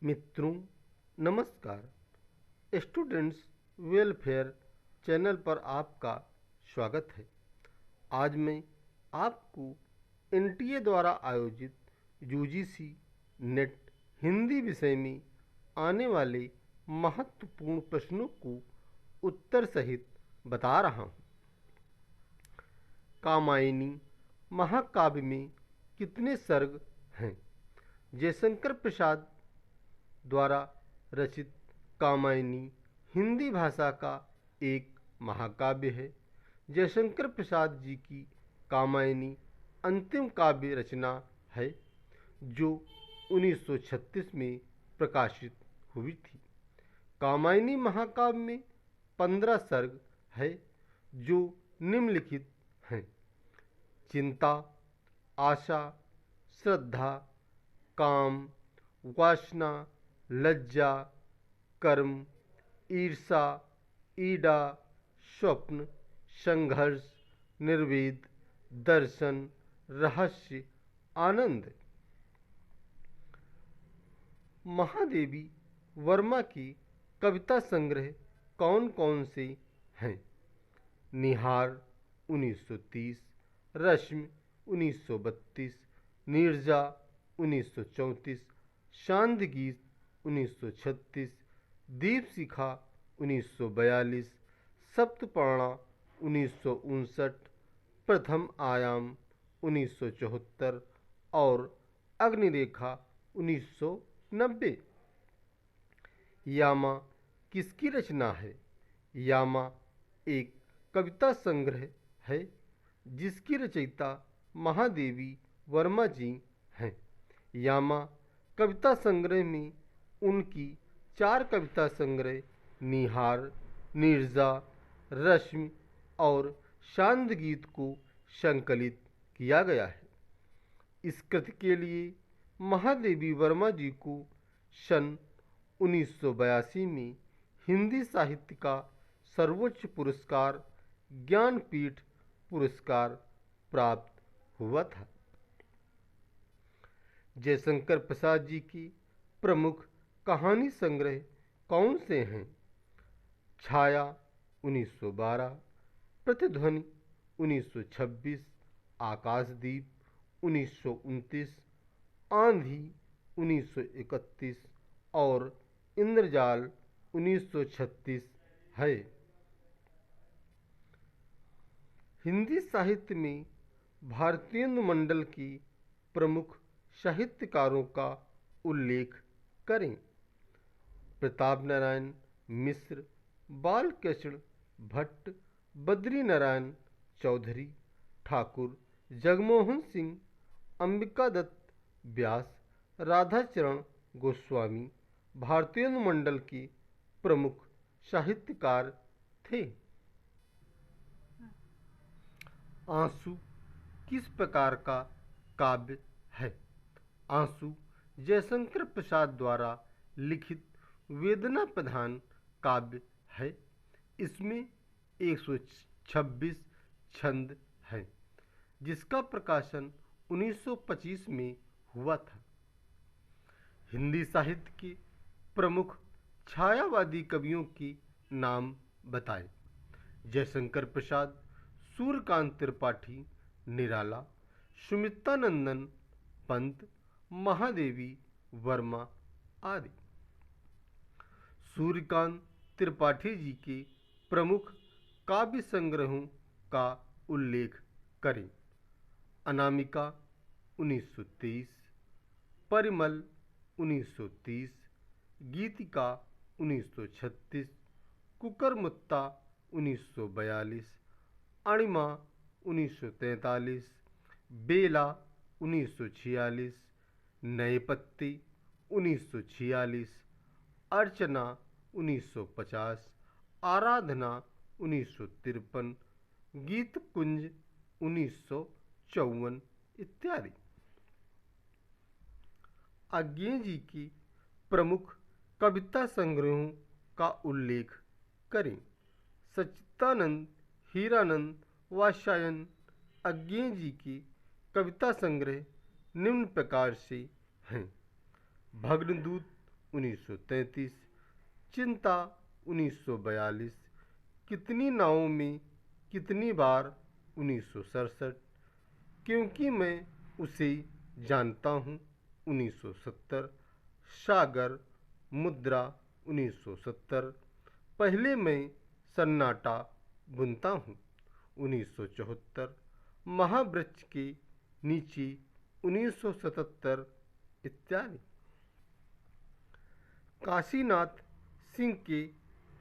मित्रों नमस्कार। Students welfare channel पर आपका स्वागत है। आज मैं आपको एनटीए द्वारा आयोजित यूजीसी नेट हिंदी विषय में आने वाले महत्वपूर्ण प्रश्नों को उत्तर सहित बता रहा हूँ। कामायनी महाकाव्य में कितने सर्ग हैं? जयशंकर प्रसाद द्वारा रचित कामायनी हिंदी भाषा का एक महाकाव्य है। जयशंकर प्रसाद जी की कामायनी अंतिम काव्य रचना है जो 1936 में प्रकाशित हुई थी। कामायनी महाकाव्य में 15 सर्ग है जो निम्नलिखित हैं: चिंता, आशा, श्रद्धा, काम, वासना, लज्जा, कर्म, ईर्षा, ईड़ा, स्वप्न, संघर्ष, निर्वेद, दर्शन, रहस्य, आनंद। महादेवी वर्मा की कविता संग्रह कौन कौन से हैं? निहार 1930, रश्मि 1932, नीरजा 1934, शांत गीत 1936, दीपशिखा 1942, सप्तपर्णा 1959, प्रथम आयाम 1974 और अग्निरेखा 1990। यामा किसकी रचना है? यामा एक कविता संग्रह है जिसकी रचयिता महादेवी वर्मा जी हैं। यामा कविता संग्रह में उनकी 4 कविता संग्रह निहार, नीरजा, रश्मि और शांत गीत को संकलित किया गया है। इस कृति के लिए महादेवी वर्मा जी को सन 1982 में हिंदी साहित्य का सर्वोच्च पुरस्कार ज्ञानपीठ पुरस्कार प्राप्त हुआ था। जयशंकर प्रसाद जी की प्रमुख कहानी संग्रह कौन से हैं? छाया 1912, प्रतिध्वनि 1926, आकाशदीप 1929, आंधी 1931 और इंद्रजाल 1936 है। हिंदी साहित्य में भारतेंदु मंडल की प्रमुख साहित्यकारों का उल्लेख करें। प्रताप नारायण मिश्र, बालकृष्ण भट्ट, बद्री नारायण चौधरी, ठाकुर जगमोहन सिंह, अंबिकादत्त व्यास, राधाचरण गोस्वामी भारतेंदु मंडल के प्रमुख साहित्यकार थे। आंसू किस प्रकार का काव्य है? आंसू जयशंकर प्रसाद द्वारा लिखित वेदना प्रधान काव्य है। इसमें 126 छंद हैं जिसका प्रकाशन 1925 में हुआ था। हिंदी साहित्य के प्रमुख छायावादी कवियों के नाम बताएं। जयशंकर प्रसाद, सूर्यकांत त्रिपाठी निराला, सुमित्रानंदन पंत, महादेवी वर्मा आदि। सूर्यकांत त्रिपाठी जी के प्रमुख काव्य संग्रहों का उल्लेख करें। अनामिका 1923, परिमल 1930, गीतिका 1936, कुकरमुत्ता 1942, अणिमा 1943, बेला 1946, नए पत्ते 1946, अर्चना 1950, आराधना 1953, गीतपुंज 1954 इत्यादि। आज्ञे जी की प्रमुख कविता संग्रहों का उल्लेख करें। सच्चिदानंद, हीरानंद, वात्स्यायन आज्ञे जी की कविता संग्रह निम्न प्रकार से हैं: भग्नदूत 1933, चिंता 1942, कितनी नावों में कितनी बार 1967, क्योंकि मैं उसे जानता हूँ 1970, सागर मुद्रा 1970, पहले मैं सन्नाटा बुनता हूँ 1974, महावृक्ष के नीचे 1977 इत्यादि। काशीनाथ सिंह के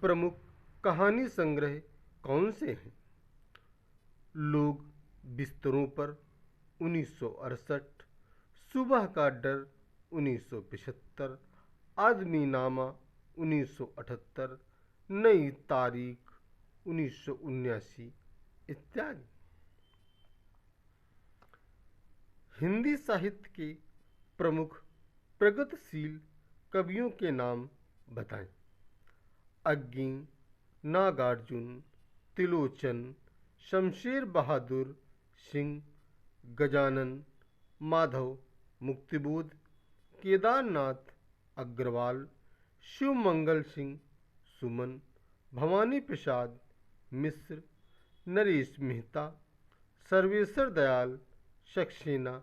प्रमुख कहानी संग्रह कौन से हैं? लोग बिस्तरों पर 1968, सुबह का डर 1975, आदमीनामा 1978, नई तारीख 1979 इत्यादि। हिंदी साहित्य के प्रमुख प्रगतिशील कवियों के नाम बताएं। अग्नि, नागार्जुन, त्रिलोचन, शमशेर बहादुर सिंह, गजानन, माधव मुक्तिबोध, केदारनाथ अग्रवाल, शिवमंगल सिंह सुमन, भवानी प्रसाद मिश्र, नरेश मेहता, सर्वेश्वर दयाल सक्सेना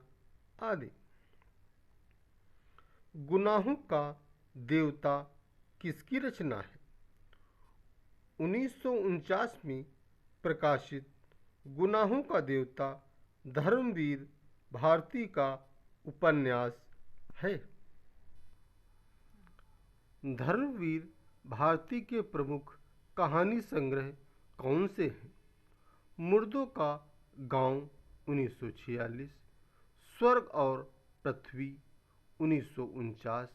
आदि। गुनाहों का देवता किसकी रचना है? 1949 में प्रकाशित गुनाहों का देवता धर्मवीर भारती का उपन्यास है। धर्मवीर भारती के प्रमुख कहानी संग्रह कौन से हैं? मुर्दों का गांव 1946, स्वर्ग और पृथ्वी 1949,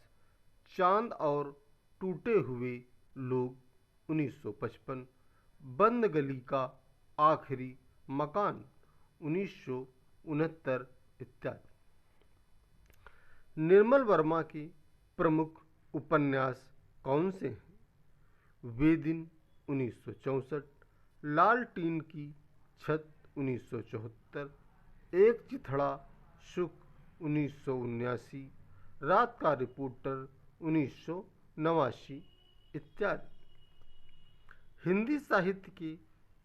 चांद और टूटे हुए लोग 1955, बंद गली का आखिरी मकान 1969 इत्यादि। निर्मल वर्मा के प्रमुख उपन्यास कौन से हैं? वे दिन 1964, लाल टीन की छत 1974, एक चिथड़ा सुख 1979, रात का रिपोर्टर 1989 इत्यादि। हिंदी साहित्य के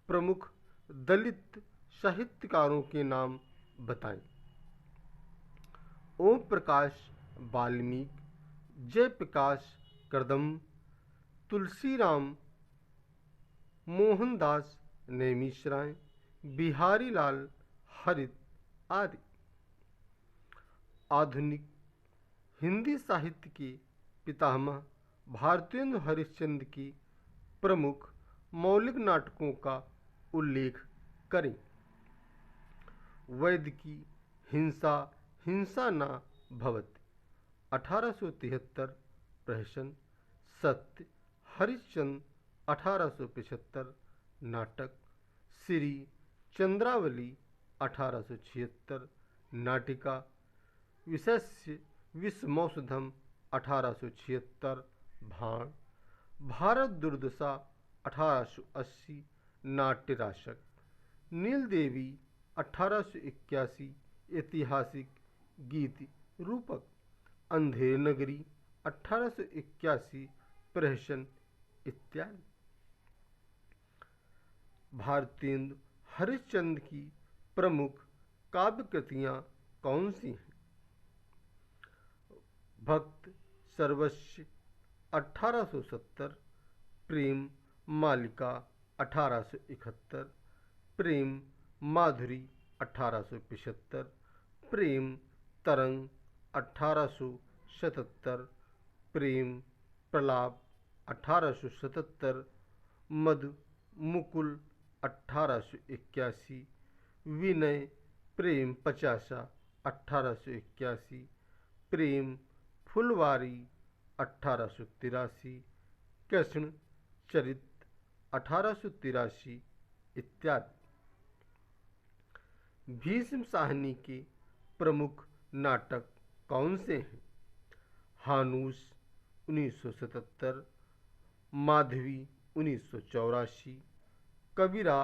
प्रमुख दलित साहित्यकारों के नाम बताएं। ओम प्रकाश वाल्मीकि, जयप्रकाश कदम, तुलसीराम, मोहनदास नेमिशराय, बिहारी लाल हरित आदि। आधुनिक हिंदी साहित्य के पितामह भारतेंदु हरिश्चंद्र की प्रमुख मौलिक नाटकों का उल्लेख करें। वैद्य की हिंसा हिंसा न भवति 1873, प्रहसन, सत्य हरिश्चंद्र 1875, नाटक, श्री चंद्रावली 1876, नाटिका, विषस्य विषमौषधम 1876, भाण, भारत दुर्दशा 1880, नाट्यराशक, नीलदेवी 1881, ऐतिहासिक गीत रूपक, अंधेर नगरी 1881, प्रहसन इत्यादि। भारतेंदु हरिश्चंद्र की प्रमुख काव्य कृतियाँ कौन सी हैं? भक्त सर्वस्व 1870, प्रेम मालिका 1871, प्रेम माधुरी 1875, प्रेम तरंग 1877, प्रेम प्रलाप 1877, मधु मुकुल 1881, विनय प्रेम पचासा 1881, प्रेम फुलवारी 1883, कृष्ण चरित 1883 इत्यादि। भीष्म साहनी के प्रमुख नाटक कौन से हैं? हानूस 1977, माधवी 1984, कबीरा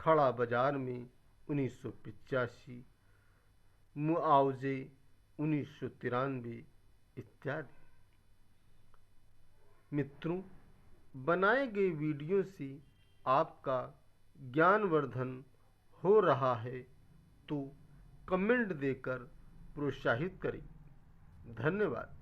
खड़ा बाजार में 1985, मुआवजे 1993 इत्यादि। मित्रों, बनाए गए वीडियो से आपका ज्ञानवर्धन हो रहा है तो कमेंट देकर प्रोत्साहित करें। धन्यवाद।